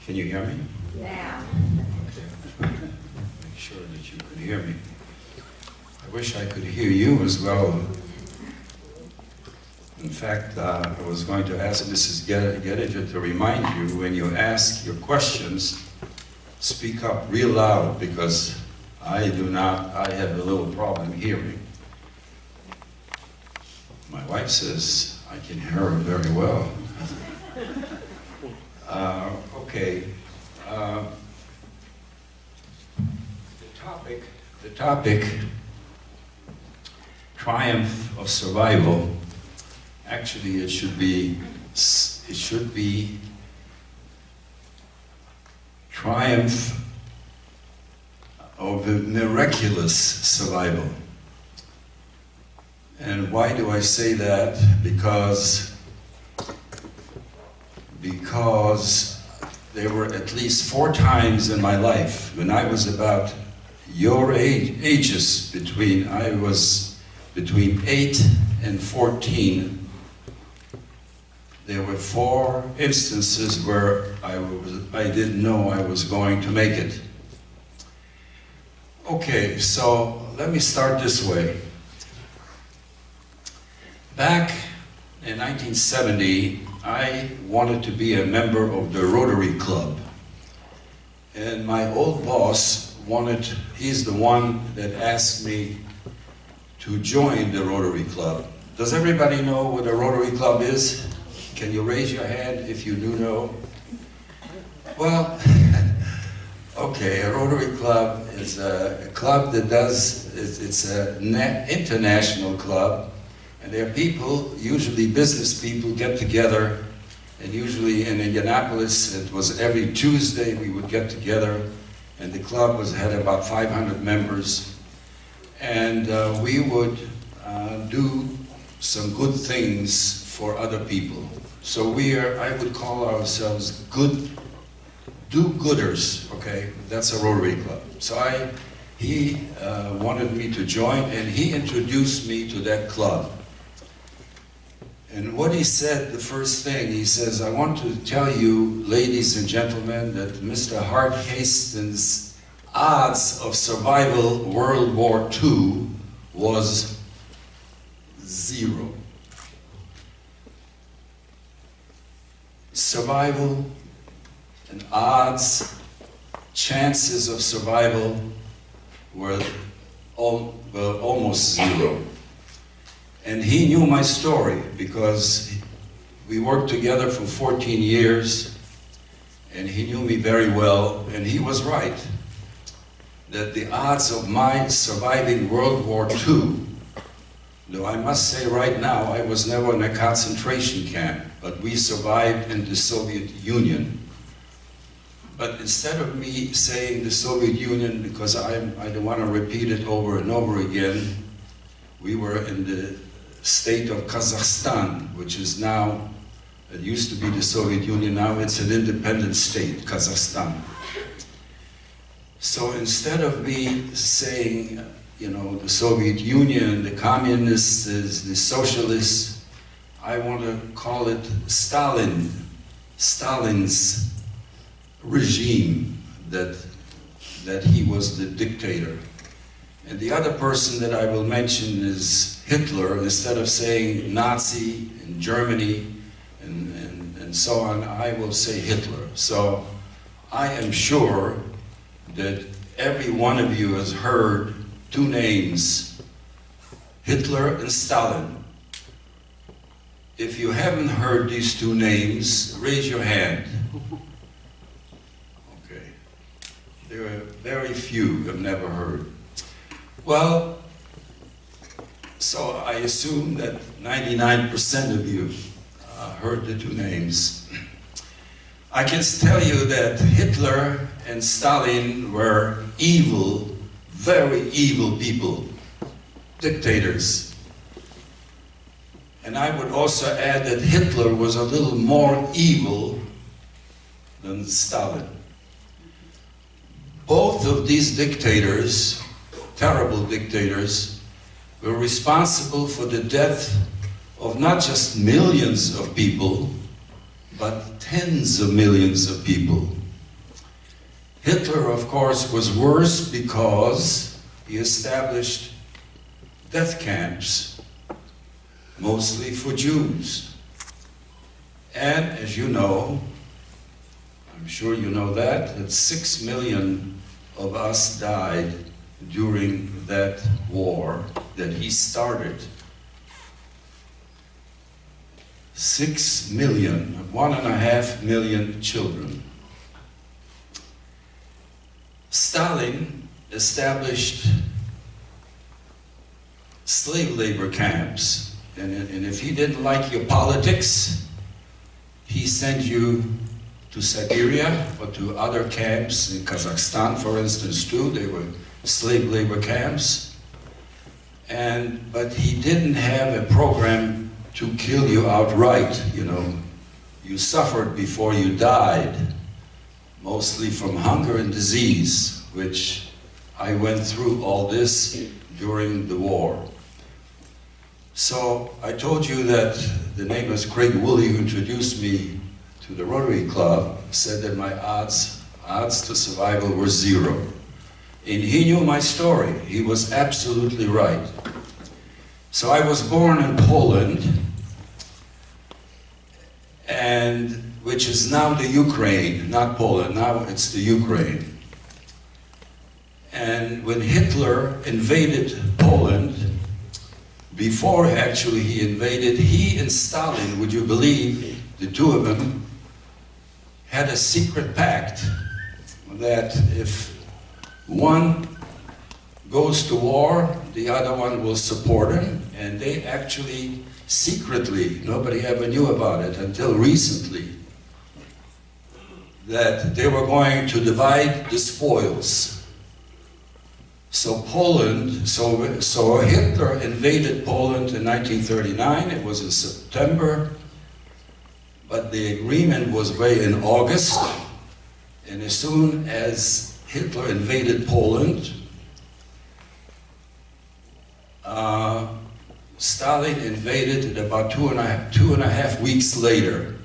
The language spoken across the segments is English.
Can you hear me? Yeah. Okay. Make sure that you can hear me. I wish I could hear you as well. In fact, I was going to ask Mrs. Gediger to remind you when you ask your questions, speak up real loud, because I have a little problem hearing. My wife says I can hear her very well. Okay. The topic, triumph of survival. Actually, it should be triumph of a miraculous survival. And why do I say that? Because there were at least 4 times in my life when I was about your ages, I was between 8 and 14. There were 4 instances where I didn't know I was going to make it. Okay, so let me start this way. Back in 1970, I wanted to be a member of the Rotary Club. And my old boss he's the one that asked me to join the Rotary Club. Does everybody know what a Rotary Club is? Can you raise your hand if you do know? Well, okay, a Rotary Club is a club that it's an international club, and there are people, usually business people, get together, and usually in Indianapolis, it was every Tuesday we would get together, and the club had about 500 members, and we would do some good things for other people. So I would call ourselves do-gooders, okay? That's a Rotary Club. So he wanted me to join, and he introduced me to that club. And what he said, the first thing, he says, I want to tell you, ladies and gentlemen, that Mr. Hart Hasten's odds of survival World War II was 0. Survival and odds, chances of survival were almost 0. And he knew my story because we worked together for 14 years, and he knew me very well, and he was right that the odds of my surviving World War II, though I must say right now I was never in a concentration camp, but we survived in the Soviet Union. But instead of me saying the Soviet Union, because I don't want to repeat it over and over again, we were in the state of Kazakhstan, which is now, it used to be the Soviet Union, now it's an independent state, Kazakhstan. So instead of me saying, the Soviet Union, the communists, the socialists, I want to call it Stalin's regime, that he was the dictator. And the other person that I will mention is Hitler. Instead of saying Nazi in Germany and so on, I will say Hitler. So I am sure that every one of you has heard 2 names, Hitler and Stalin. If you haven't heard these 2 names, raise your hand. Okay. There are very few who have never heard. Well, so I assume that 99% of you heard the 2 names. I can tell you that Hitler and Stalin were evil, very evil people, dictators. And I would also add that Hitler was a little more evil than Stalin. Both of these dictators, terrible dictators, were responsible for the death of not just millions of people, but tens of millions of people. Hitler, of course, was worse because he established death camps, mostly for Jews. And as you know, I'm sure you know that 6 million of us died during that war that he started. 6 million, 1.5 million children. Stalin established slave labor camps, and if he didn't like your politics, he sent you to Siberia or to other camps in Kazakhstan, for instance, too. They were slave labor camps. But he didn't have a program to kill you outright, you know. You suffered before you died, mostly from hunger and disease, which I went through all this during the war. So I told you that the name was Craig Woolley, who introduced me to the Rotary Club, said that my odds to survival were 0. And he knew my story. He was absolutely right. So I was born in Poland, and which is now the Ukraine, not Poland, now it's the Ukraine. And when Hitler invaded Poland, before actually he invaded, he and Stalin, would you believe, the two of them, had a secret pact that if one goes to war, the other one will support him, and they actually secretly, nobody ever knew about it until recently, that they were going to divide the spoils. So Hitler invaded Poland in 1939, it was in September, but the agreement was made in August, and as soon as Hitler invaded Poland, Stalin invaded it about two and a half weeks later.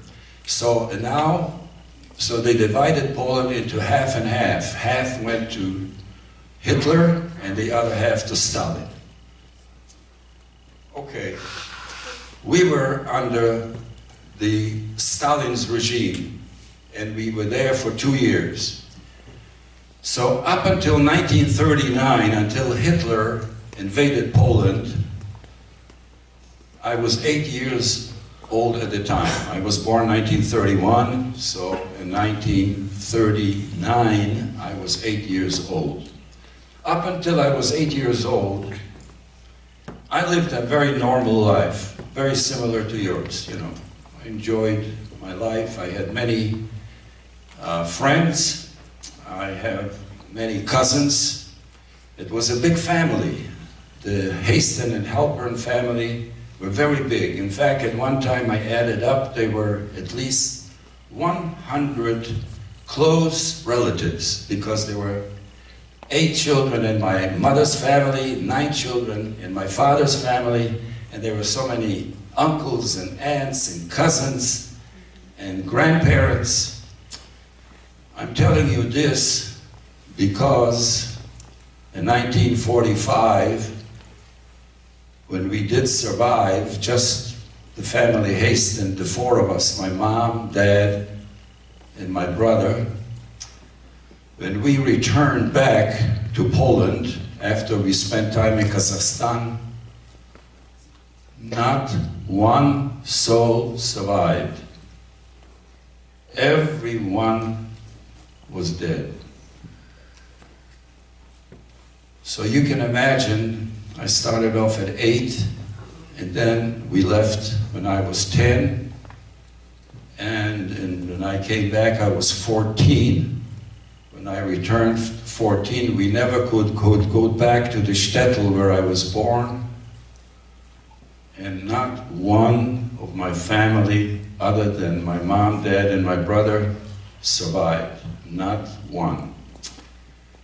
So they divided Poland into half and half. Half went to Hitler and the other half to Stalin. Okay, we were under the Stalin's regime, and we were there for 2 years. So up until 1939, until Hitler invaded Poland, I was 8 years old at the time. I was born 1931, so in 1939, I was 8 years old. Up until I was 8 years old, I lived a very normal life, very similar to yours, you know. I enjoyed my life. I had many friends. I have many cousins. It was a big family. The Hasten and Halpern family were very big. In fact, at one time I added up, they were at least 100 close relatives, because there were 8 children in my mother's family, 9 children in my father's family, and there were so many uncles and aunts and cousins and grandparents. I'm telling you this because in 1945, when we did survive, just the family Hasten, the 4 of us, my mom, dad, and my brother, when we returned back to Poland after we spent time in Kazakhstan, not one soul survived. Everyone was dead. So you can imagine, I started off at 8, and then we left when I was 10, and when I came back I was 14. When I returned 14, we never could go back to the shtetl where I was born, and not one of my family, other than my mom, dad, and my brother, survived. Not one.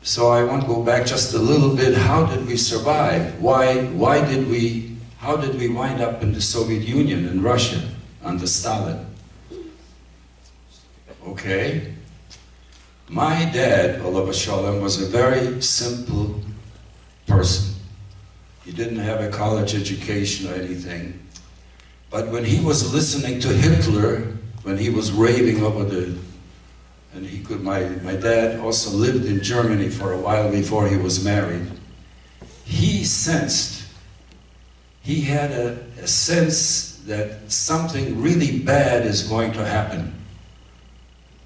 So I want to go back just a little bit. How did we survive? How did we wind up in the Soviet Union, in Russia, under Stalin? Okay? My dad, Olav Shalom, was a very simple person. He didn't have a college education or anything. But when he was listening to Hitler, when he was raving over and he could, my dad also lived in Germany for a while before he was married. He sensed, he had a sense that something really bad is going to happen.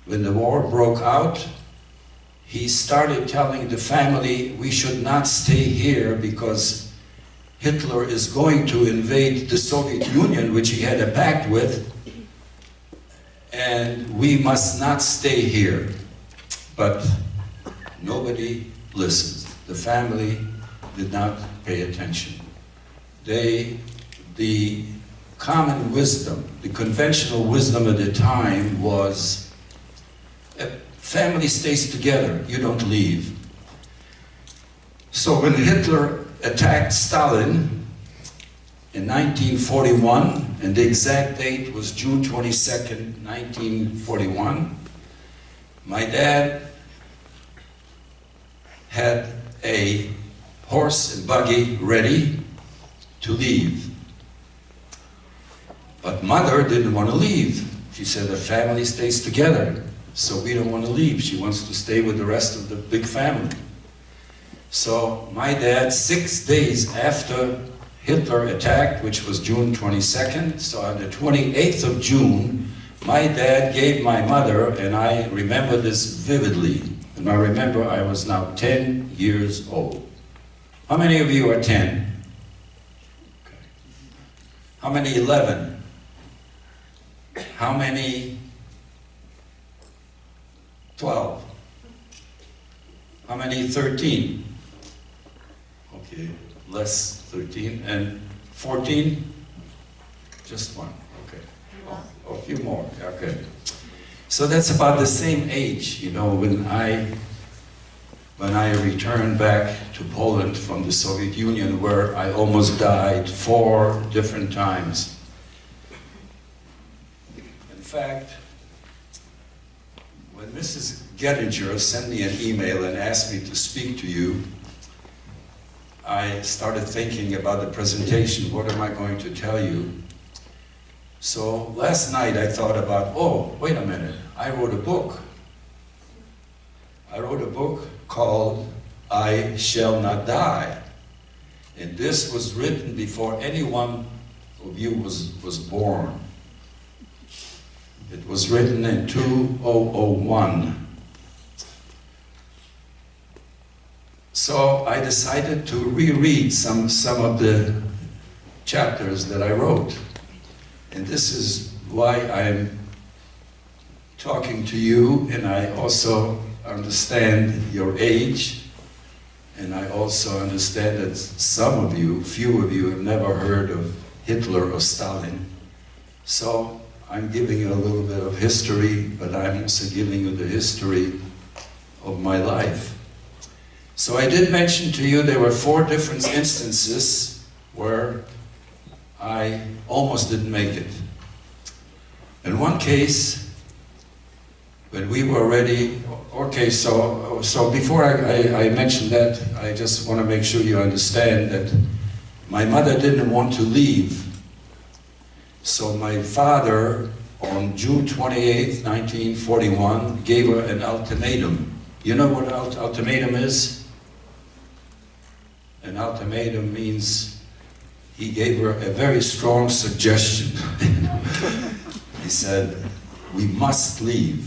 When the war broke out, he started telling the family, we should not stay here because Hitler is going to invade the Soviet Union, which he had a pact with, and we must not stay here. But nobody listened. The family did not pay attention. The common wisdom, the conventional wisdom at the time was, family stays together, you don't leave. So when Hitler attacked Stalin in 1941, and the exact date was June 22nd, 1941, my dad had a horse and buggy ready to leave. But mother didn't want to leave. She said the family stays together, so we don't want to leave. She wants to stay with the rest of the big family. So my dad, 6 days after Hitler attacked, which was June 22nd, so on the 28th of June, my dad gave my mother, and I remember this vividly, and I remember I was now 10 years old. How many of you are 10? Okay. How many 11? How many 12? How many 13? Okay, less 13. And 14? Just one, okay. Oh, a few more, okay. So that's about the same age, you know, when I returned back to Poland from the Soviet Union, where I almost died 4 different times. In fact, when Mrs. Gettinger sent me an email and asked me to speak to you, I started thinking about the presentation. What am I going to tell you? So last night I thought about, oh, wait a minute, I wrote a book. I wrote a book called I Shall Not Die. And this was written before any one of you was born. It was written in 2001. So I decided to reread some of the chapters that I wrote. And this is why I'm talking to you, and I also understand your age, and I also understand that some of you, few of you, have never heard of Hitler or Stalin. So I'm giving you a little bit of history, but I'm also giving you the history of my life. So I did mention to you there were 4 different instances where I almost didn't make it. In one case, when we were ready, okay, so before I mention that, I just want to make sure you understand that my mother didn't want to leave. So my father, on June 28, 1941, gave her an ultimatum. You know what an ultimatum is? An ultimatum means he gave her a very strong suggestion. He said, we must leave.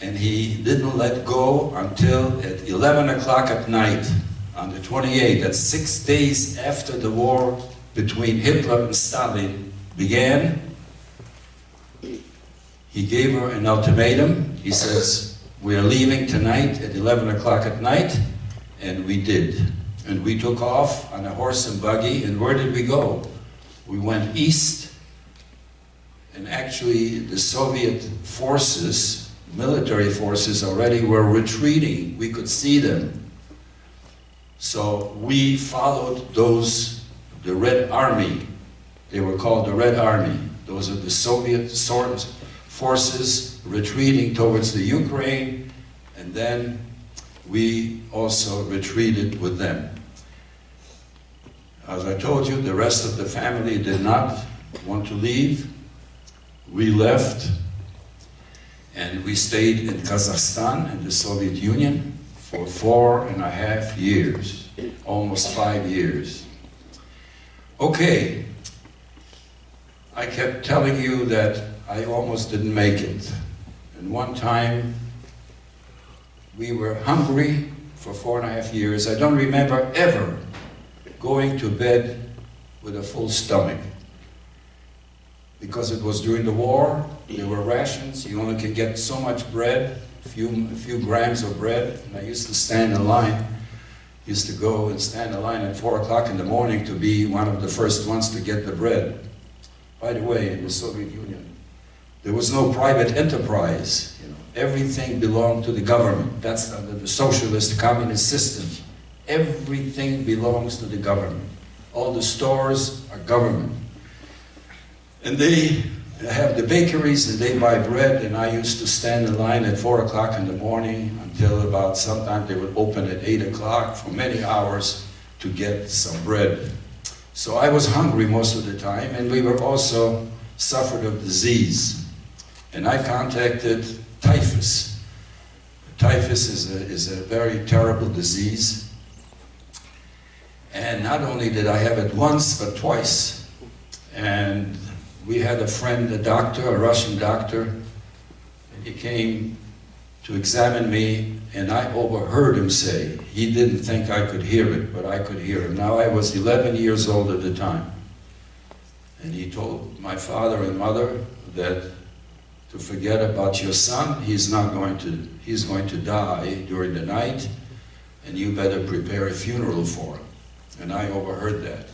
And he didn't let go until at 11 o'clock at night on the 28th. That's 6 days after the war between Hitler and Stalin began. He gave her an ultimatum. He says, we are leaving tonight at 11 o'clock at night. And we did. And we took off on a horse and buggy. And where did we go? We went east. And actually the Soviet forces, military forces, already were retreating. We could see them. So we followed the Red Army. They were called the Red Army. Those are the Soviet forces retreating towards the Ukraine, and then we also retreated with them. As I told you, the rest of the family did not want to leave. We left, and we stayed in Kazakhstan, in the Soviet Union, for 4.5 years, almost 5 years. Okay, I kept telling you that I almost didn't make it. And one time, we were hungry for 4.5 years. I don't remember ever going to bed with a full stomach. Because it was during the war, there were rations, you only could get so much bread, a few grams of bread. And I used to stand in line, used to go and stand in line at 4 o'clock in the morning to be one of the first ones to get the bread. By the way, in the Soviet Union, there was no private enterprise. You know, everything belonged to the government. That's under the socialist communist system. Everything belongs to the government. All the stores are government. And they have the bakeries and they buy bread, and I used to stand in line at 4 o'clock in the morning until about, sometimes they would open at 8 o'clock for many hours to get some bread. So I was hungry most of the time, and we were also suffered of disease. And I contacted typhus. Typhus is a very terrible disease. And not only did I have it once, but twice. And we had a friend, a doctor, a Russian doctor, and he came to examine me, and I overheard him say, he didn't think I could hear it, but I could hear him. Now I was 11 years old at the time. And he told my father and mother that to forget about your son, he's going to die during the night, and you better prepare a funeral for him. And I overheard that.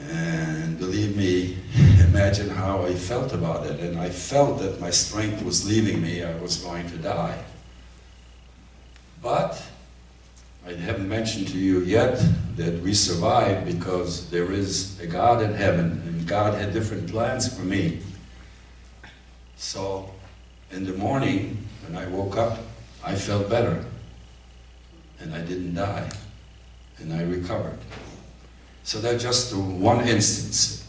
And believe me, imagine how I felt about it. And I felt that my strength was leaving me, I was going to die. But I haven't mentioned to you yet that we survived because there is a God in heaven, and God had different plans for me. So in the morning, when I woke up, I felt better. And I didn't die. And I recovered. So that's just one instance.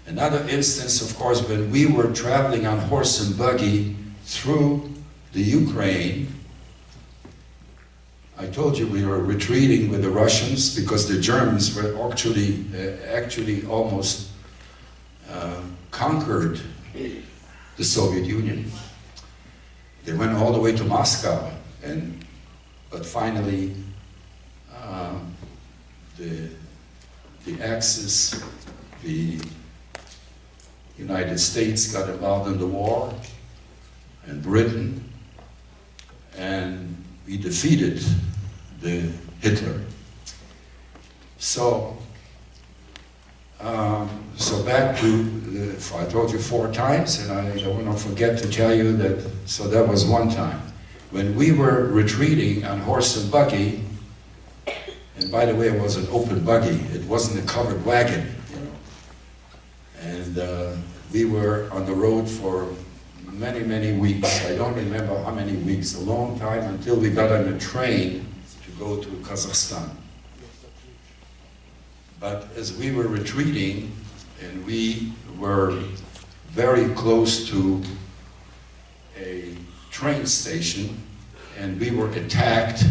Another instance, of course, when we were traveling on horse and buggy through the Ukraine, I told you we were retreating with the Russians because the Germans were actually almost conquered the Soviet Union. They went all the way to Moscow, but finally the Axis, the United States got involved in the war, and Britain, and we defeated the Hitler. So back to, I told you 4 times, and I don't want to forget to tell you that, so that was one time. When we were retreating on horse and buggy, and by the way, it was an open buggy, it wasn't a covered wagon, you know. And we were on the road for many, many weeks. I don't remember how many weeks, a long time, until we got on a train to go to Kazakhstan. But as we were retreating, and we were very close to a train station, and we were attacked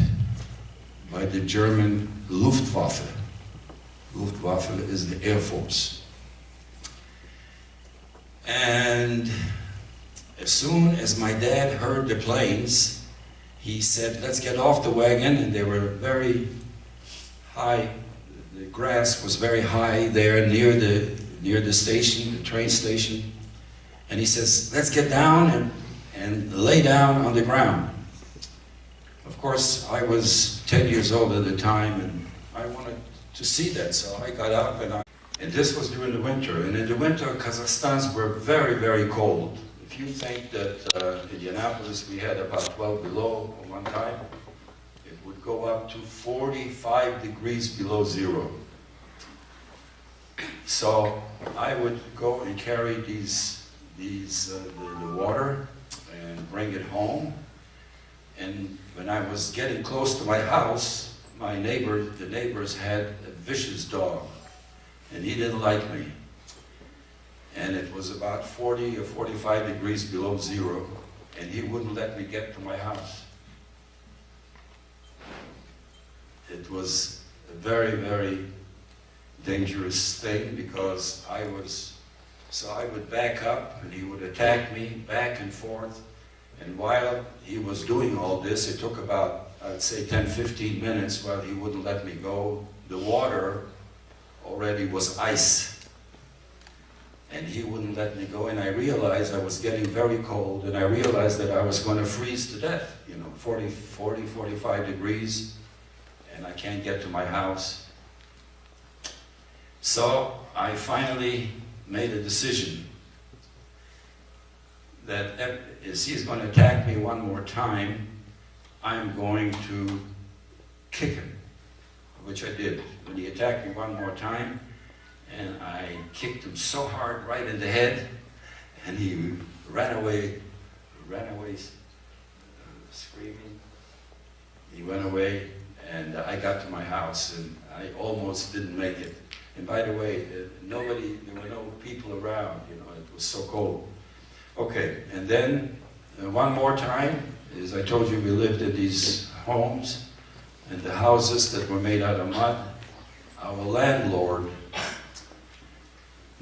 by the German Luftwaffe. Luftwaffe is the Air Force. And as soon as my dad heard the planes, he said, let's get off the wagon, and they were very high. The grass was very high there near the station, the train station. And he says, let's get down and lay down on the ground. Of course, I was 10 years old at the time, and I wanted to see that, so I got up, and this was during the winter. And in the winter, Kazakhstans were very, very cold. If you think that Indianapolis, we had about 12 below at one time, it would go up to 45 degrees below zero. So I would go and carry these the water and bring it home. And when I was getting close to my house, the neighbors had a vicious dog, and he didn't like me. And it was about 40 or 45 degrees below zero, and he wouldn't let me get to my house. It was a very, very dangerous thing, because I would back up and he would attack me back and forth. And while he was doing all this, it took about, I'd say 10-15 minutes while he wouldn't let me go. The water already was ice, and he wouldn't let me go. And I realized I was getting very cold, and I realized that I was going to freeze to death, 40, 45 degrees, and I can't get to my house. So I finally made a decision that if he's going to attack me one more time, I'm going to kick him, which I did. When he attacked me one more time, and I kicked him so hard right in the head, and he ran away screaming. He went away, and I got to my house, and I almost didn't make it. And by the way, there were no people around, it was so cold. Okay, and then one more time, as I told you, we lived in these homes, and the houses that were made out of mud. Our landlord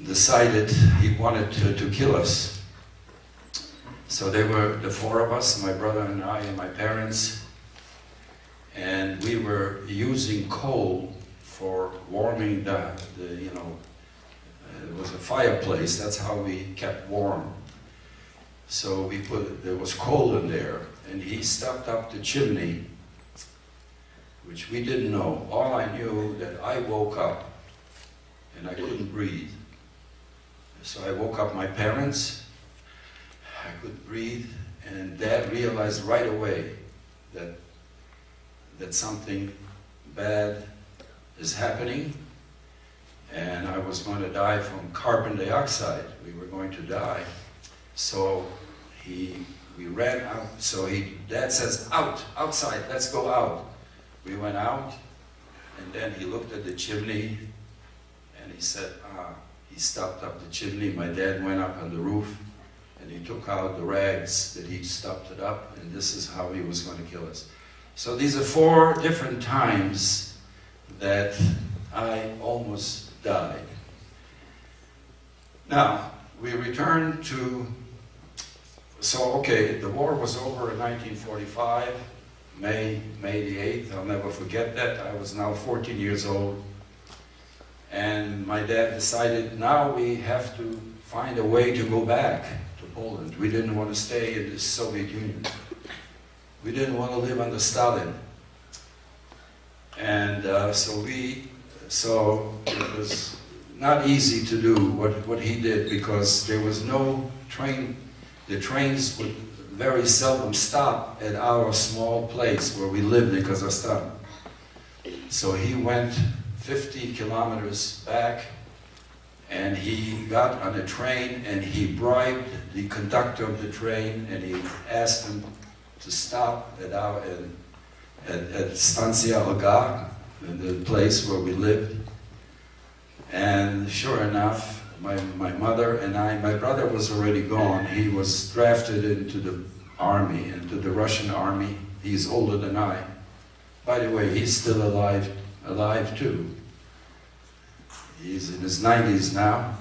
decided he wanted to kill us. So there were the four of us, my brother and I and my parents, and we were using coal for warming it was a fireplace. That's how we kept warm. So there was coal in there, and he stuffed up the chimney, which we didn't know. All I knew that I woke up and I couldn't breathe. So I woke up my parents, I could breathe, and Dad realized right away that something bad is happening, and I was going to die from carbon dioxide. We were going to die. So we ran out. So Dad says, outside, let's go out. We went out, and then he looked at the chimney, and he said, he stopped up the chimney. My dad went up on the roof, and he took out the rags that he stopped it up, and this is how he was going to kill us. So these are 4 different times that I almost died. Now, we returned to, the war was over in 1945, May the 8th, I'll never forget that. I was now 14 years old, and my dad decided now we have to find a way to go back to Poland. We didn't want to stay in the Soviet Union. We didn't want to live under Stalin. And so it was not easy to do what he did, because there was no train. The trains would very seldom stop at our small place where we lived in Kazakhstan. So he went 50 kilometers back, and he got on a train, and he bribed the conductor of the train, and he asked him to stop at Stancja Olga, the place where we lived. And sure enough, my mother and my brother was already gone. He was drafted into the army, into the Russian army. He's older than I. By the way, he's still alive too. He's in his 90s now.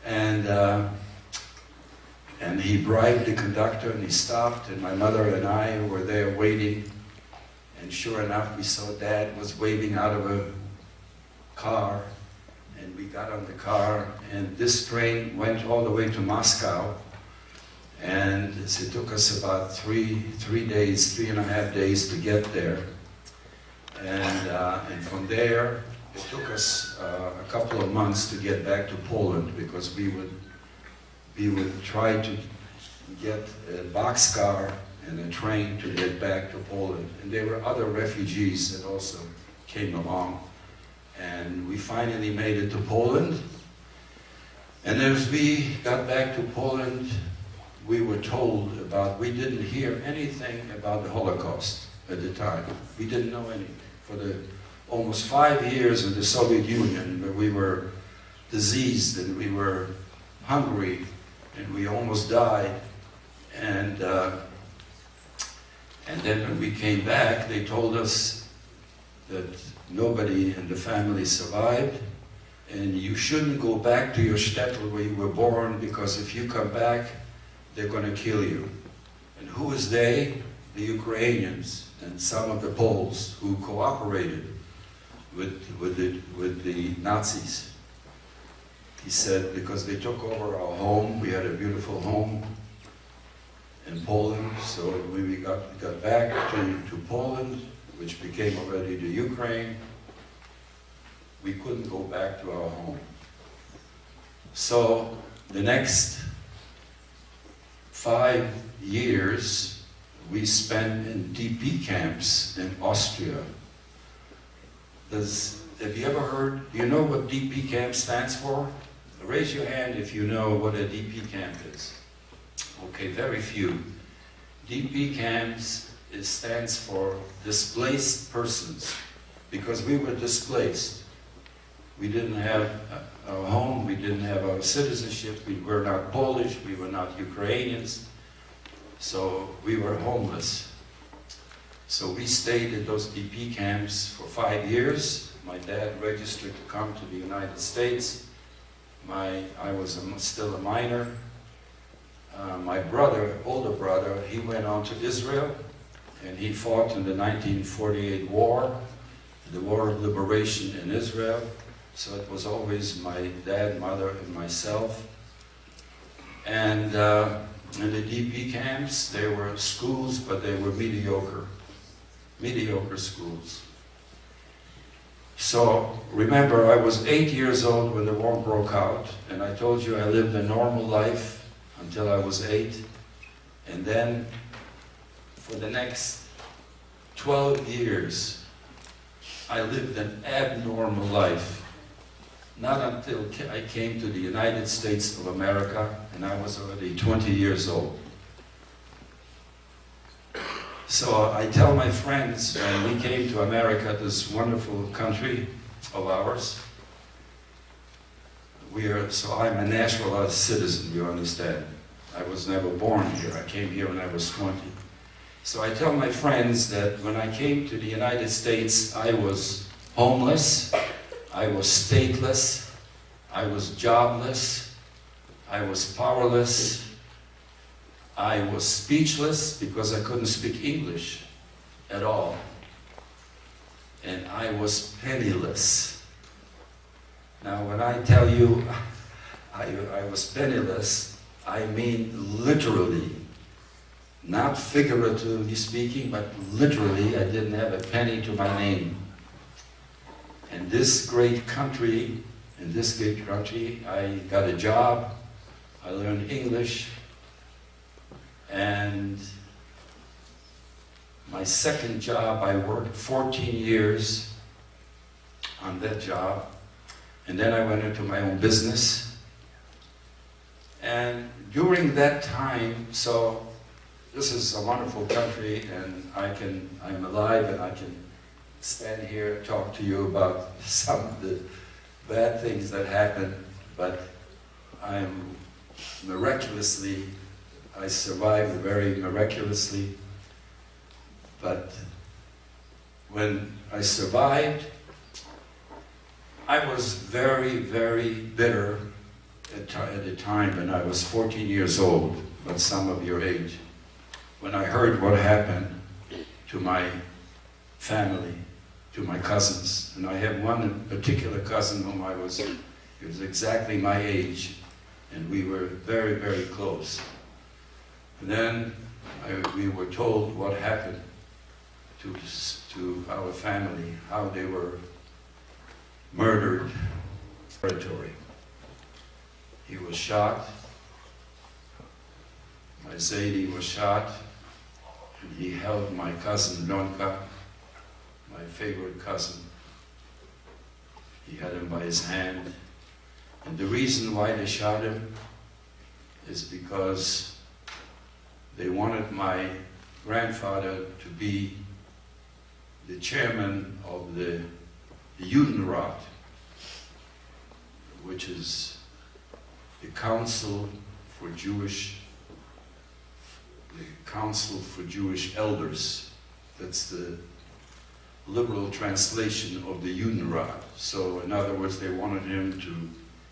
And he bribed the conductor, and he stopped, and my mother and I were there waiting. And sure enough, we saw Dad was waving out of a car, and we got on the car, and this train went all the way to Moscow, and it took us about 3.5 days to get there. And from there, it took us a couple of months to get back to Poland, because we would try to get a boxcar and a train to get back to Poland. And there were other refugees that also came along. And we finally made it to Poland. And as we got back to Poland, we were told about, we didn't hear anything about the Holocaust at the time. We didn't know anything. For the almost 5 years in the Soviet Union, where we were diseased and we were hungry and we almost died. And then when we came back, they told us that nobody in the family survived, and you shouldn't go back to your shtetl where you were born, because if you come back, they're going to kill you. And who is they? The Ukrainians and some of the Poles who cooperated with the Nazis. He said, because they took over our home, we had a beautiful home in Poland, so when we got back to Poland, which became already the Ukraine, we couldn't go back to our home. So the next 5 years we spent in DP camps in Austria. Have you ever heard, do you know what DP camp stands for? Raise your hand if you know what a DP camp is. Okay, very few. DP camps stands for displaced persons, because we were displaced. We didn't have our home, we didn't have our citizenship, we were not Polish, we were not Ukrainians, so we were homeless. So we stayed in those DP camps for 5 years. My dad registered to come to the United States. I was still a minor. My brother, older brother, he went on to Israel, and he fought in the 1948 war, the War of Liberation in Israel. So it was always my dad, mother, and myself. And in the DP camps, there were schools, but they were mediocre schools. So remember, I was 8 years old when the war broke out, and I told you I lived a normal life until I was 8. And then for the next 12 years, I lived an abnormal life. Not until I came to the United States of America, and I was already 20 years old. So I tell my friends, when we came to America, this wonderful country of ours, so I'm a naturalized citizen, you understand. I was never born here. I came here when I was 20. So I tell my friends that when I came to the United States, I was homeless, I was stateless, I was jobless, I was powerless, I was speechless because I couldn't speak English at all, and I was penniless. Now when I tell you I was penniless, I mean literally, not figuratively speaking, but literally I didn't have a penny to my name. In this great country, I got a job, I learned English, and my second job, I worked 14 years on that job, and then I went into my own business. And during that time, so this is a wonderful country, and I'm alive, and I can stand here and talk to you about some of the bad things that happened, but I survived very miraculously. But when I survived, I was very, very bitter at the time when I was 14 years old, but some of your age, when I heard what happened to my family, to my cousins. And I have one particular cousin whom he was exactly my age, and we were very, very close. And then we were told what happened to our family, how they were murdered. Territory. He was shot, my Zadie was shot, and he held my cousin Lonka, my favorite cousin. He had him by his hand, And the reason why they shot him is because they wanted my grandfather to be the chairman of the Judenrat, which is the Council for Jewish Elders. That's the liberal translation of the Judenrat. So in other words, they wanted him to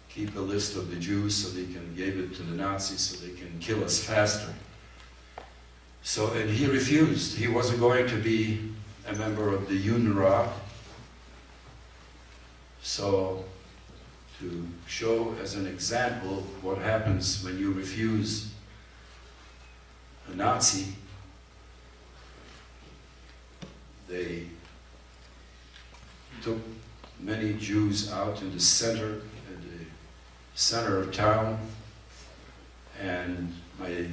keep a list of the Jews so they can give it to the Nazis so they can kill us faster. So, and he refused. He wasn't going to be a member of the Judenrat. So, to show as an example what happens when you refuse a Nazi, they took many Jews out in the center of town, and my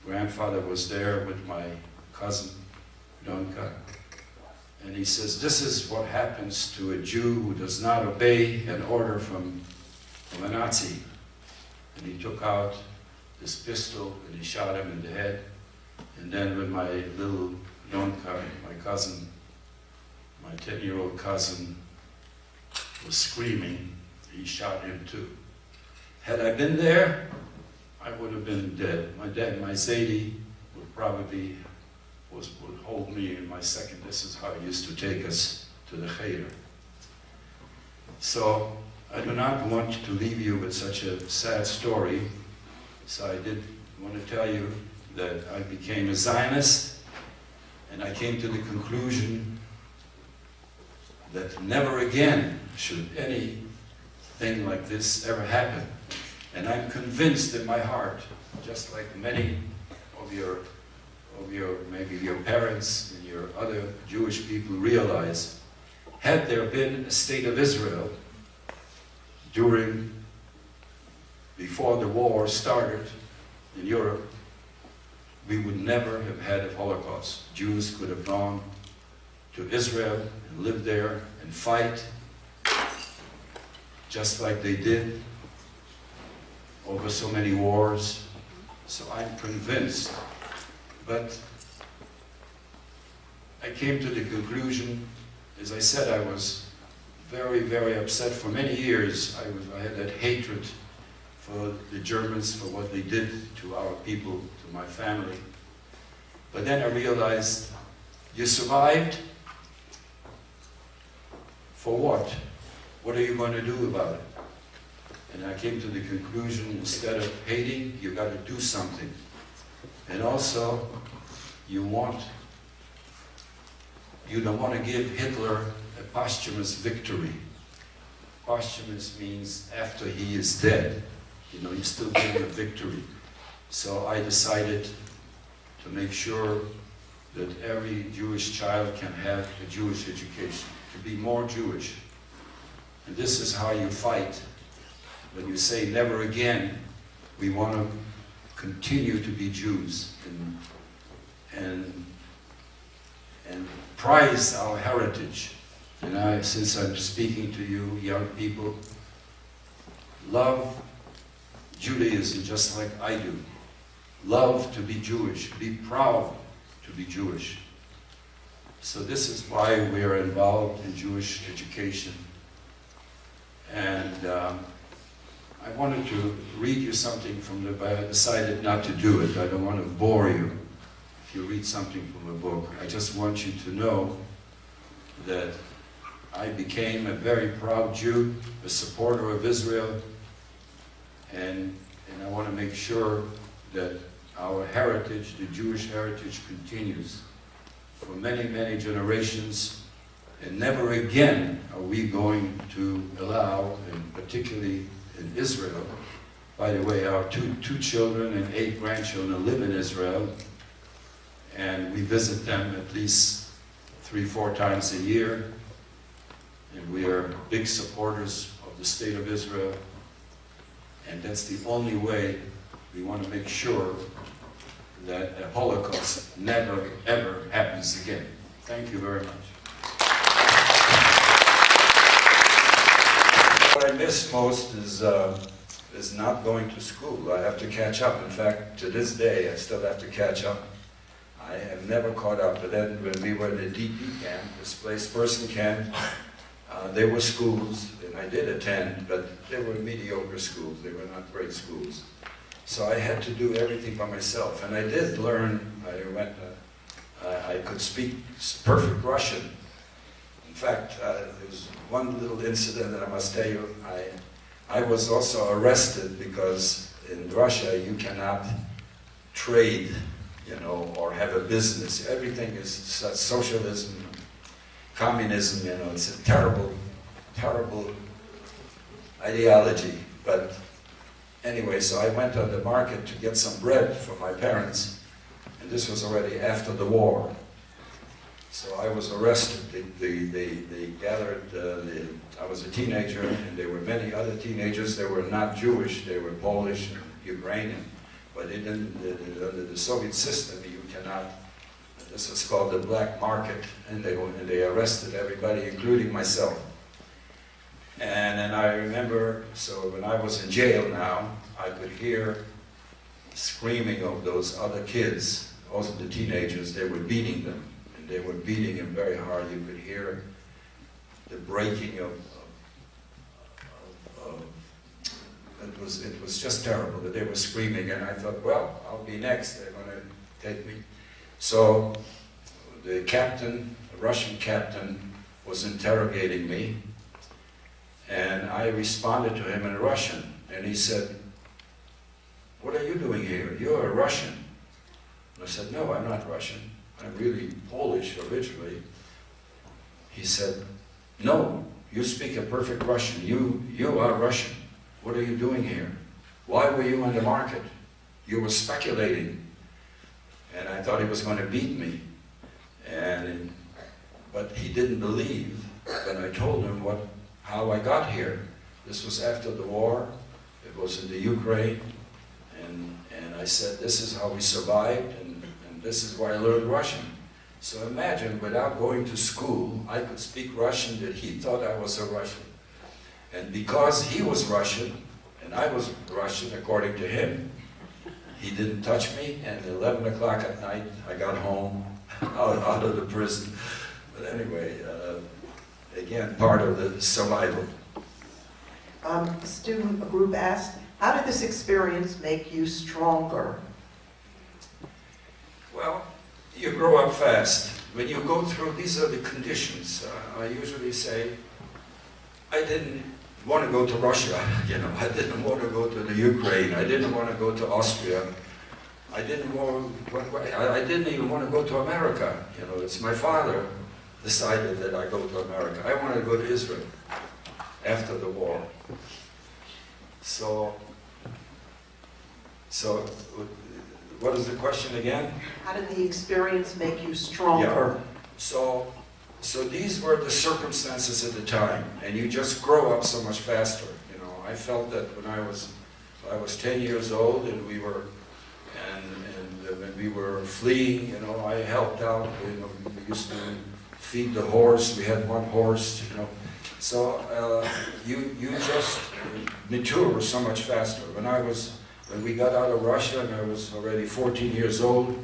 grandfather was there with my cousin, Donka, and he says, this is what happens to a Jew who does not obey an order from a Nazi. And he took out this pistol and he shot him in the head, and then when my little Donka, my cousin, my 10-year-old cousin, was screaming, he shot him too. Had I been there, I would have been dead. My dad, my Zadie, would probably would hold me in my second. This is how he used to take us to the Cheder. So I do not want to leave you with such a sad story. So I did want to tell you that I became a Zionist, and I came to the conclusion that never again should anything like this ever happen. And I'm convinced in my heart, just like many of your maybe your parents and your other Jewish people realize, had there been a state of Israel before the war started in Europe, we would never have had a Holocaust. Jews could have gone to Israel and lived there and fight, just like they did over so many wars. So I'm convinced. But I came to the conclusion, as I said, I was very, very upset for many years. I had that hatred for the Germans, for what they did to our people, to my family. But then I realized, you survived? For what? What are you going to do about it? And I came to the conclusion, instead of hating, you got to do something. And also, you don't want to give Hitler a posthumous victory. Posthumous means after he is dead. You know, you still give him a victory. So I decided to make sure that every Jewish child can have a Jewish education, to be more Jewish. And this is how you fight. When you say never again, we want to continue to be Jews and prize our heritage. And since I'm speaking to you, young people, love Judaism just like I do. Love to be Jewish. Be proud to be Jewish. So this is why we are involved in Jewish education. And I wanted to read you something from the book. I decided not to do it. I don't want to bore you if you read something from a book. I just want you to know that I became a very proud Jew, a supporter of Israel, and I want to make sure that our heritage, the Jewish heritage, continues for many, many generations, and never again are we going to allow, and particularly in Israel. By the way, our two children and 8 grandchildren live in Israel, and we visit them at least 3-4 times a year, and we are big supporters of the state of Israel, and that's the only way we want to make sure that a Holocaust never, ever happens again. Thank you very much. What I miss most is not going to school. I have to catch up. In fact, to this day, I still have to catch up. I have never caught up. But then when we were in the DP camp, displaced person camp, there were schools, and I did attend, but they were mediocre schools. They were not great schools. So I had to do everything by myself. And I did learn. I could speak perfect Russian. In fact, there's one little incident that I must tell you. I was also arrested because in Russia you cannot trade, you know, or have a business. Everything is socialism, communism, you know. It's a terrible, terrible ideology. But anyway, so I went on the market to get some bread for my parents, and this was already after the war. So I was arrested. They gathered, I was a teenager, and there were many other teenagers. They were not Jewish, they were Polish and Ukrainian. But under the Soviet system, you cannot, this was called the black market, and they arrested everybody, including myself. And then I remember, so when I was in jail now, I could hear screaming of those other kids, also the teenagers. They were beating them. They were beating him very hard. You could hear the breaking of it was just terrible that they were screaming, and I thought, well, I'll be next. They're going to take me. So the captain, the Russian captain, was interrogating me, and I responded to him in Russian, and he said, "What are you doing here? You're a Russian." And I said, "No, I'm not Russian. I'm really Polish originally." He said, "No, you speak a perfect Russian. You are Russian. What are you doing here? Why were you on the market? You were speculating." And I thought he was going to beat me. But he didn't believe when I told him how I got here. This was after the war. It was in the Ukraine. And I said, this is how we survived. And this is why I learned Russian. So imagine, without going to school, I could speak Russian that he thought I was a Russian. And because he was Russian, and I was Russian according to him, he didn't touch me, and at 11 o'clock at night, I got home out of the prison. But anyway, again, part of the survival. A student group asked, how did this experience make you stronger? Well, you grow up fast. When you go through, these are the conditions. I usually say, I didn't want to go to Russia, you know. I didn't want to go to the Ukraine. I didn't want to go to Austria. I didn't even want to go to America. You know, it's my father decided that I go to America. I wanted to go to Israel after the war. So what is the question again? How did the experience make you stronger? Yeah. So these were the circumstances at the time, and you just grow up so much faster. You know, I felt that when I was 10 years old, and when we were fleeing, you know, I helped out. You know, we used to feed the horse. We had one horse, you know. So you just mature so much faster. When we got out of Russia, and I was already 14 years old,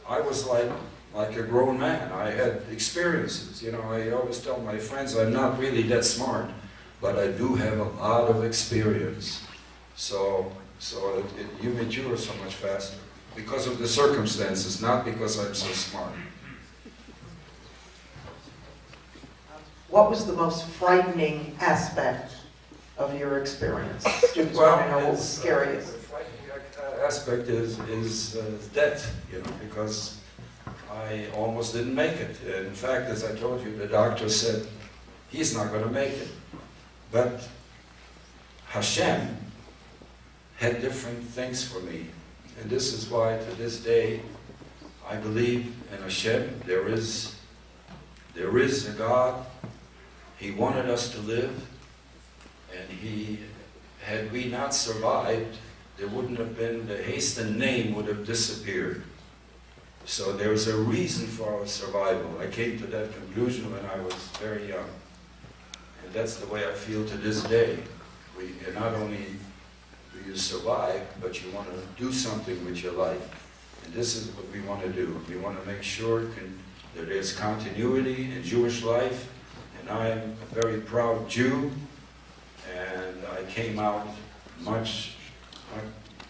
I was like a grown man. I had experiences. You know, I always tell my friends I'm not really that smart, but I do have a lot of experience. So you mature so much faster because of the circumstances, not because I'm so smart. What was the most frightening aspect of your experience? Students want to know what was scariest. The frightening aspect is death, you know, because I almost didn't make it. In fact, as I told you, the doctor said, he's not going to make it. But Hashem had different things for me. And this is why, to this day, I believe in Hashem. There is a God. He wanted us to live. And had we not survived, there wouldn't have been, the Hasten name would have disappeared. So there was a reason for our survival. I came to that conclusion when I was very young. And that's the way I feel to this day. Not only do you survive, but you want to do something with your life. And this is what we want to do. We want to make sure that there's continuity in Jewish life. And I'm a very proud Jew. And I came out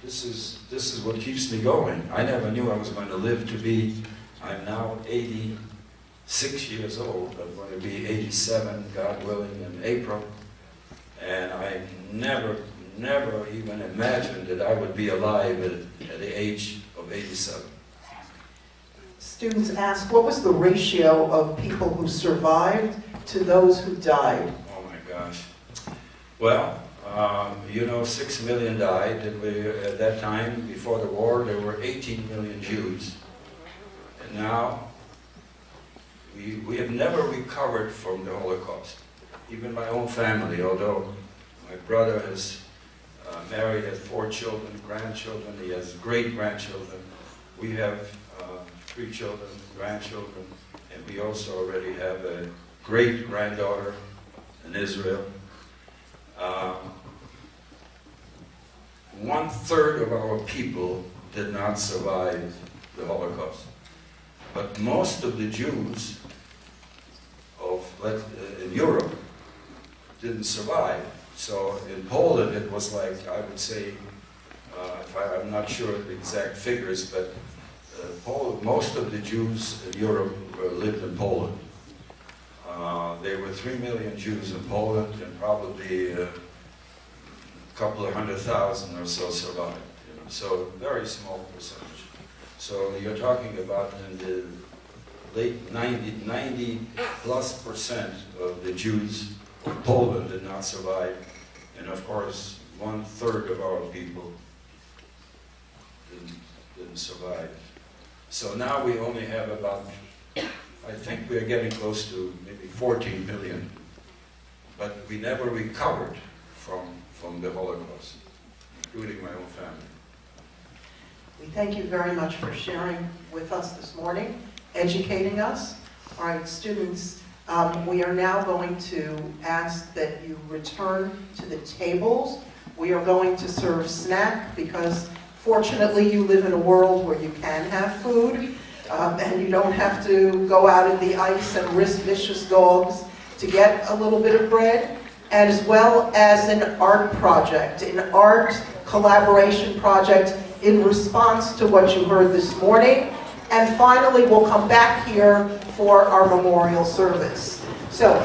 this is what keeps me going. I never knew I was going to live to be, I'm now 86 years old. I'm going to be 87, God willing, in April. And I never even imagined that I would be alive at the age of 87. Students ask, what was the ratio of people who survived to those who died? Oh my gosh. Well, 6 million died. At that time, before the war, there were 18 million Jews. And now, we have never recovered from the Holocaust. Even my own family, although my brother has married, has 4 children, grandchildren, he has great-grandchildren. We have 3 children, grandchildren, and we also already have a great-granddaughter in Israel. 1/3 of our people did not survive the Holocaust. But most of the Jews in Europe didn't survive. So in Poland it was like, I would say, I'm not sure of the exact figures, but most of the Jews in Europe lived in Poland. There were 3 million Jews in Poland, and probably a couple of 100,000 or so survived. So very small percentage. So you're talking about in the late 90+% of the Jews in Poland did not survive, and of course 1/3 of our people didn't survive. So now we only have about, I think we're getting close to maybe 14 million, but we never recovered from the Holocaust, including my own family. We thank you very much for sharing with us this morning, educating us. All right, students, we are now going to ask that you return to the tables. We are going to serve snack because fortunately you live in a world where you can have food and you don't have to go out in the ice and risk vicious dogs to get a little bit of bread, as well as an art project, an art collaboration project in response to what you heard this morning. And finally, we'll come back here for our memorial service. So.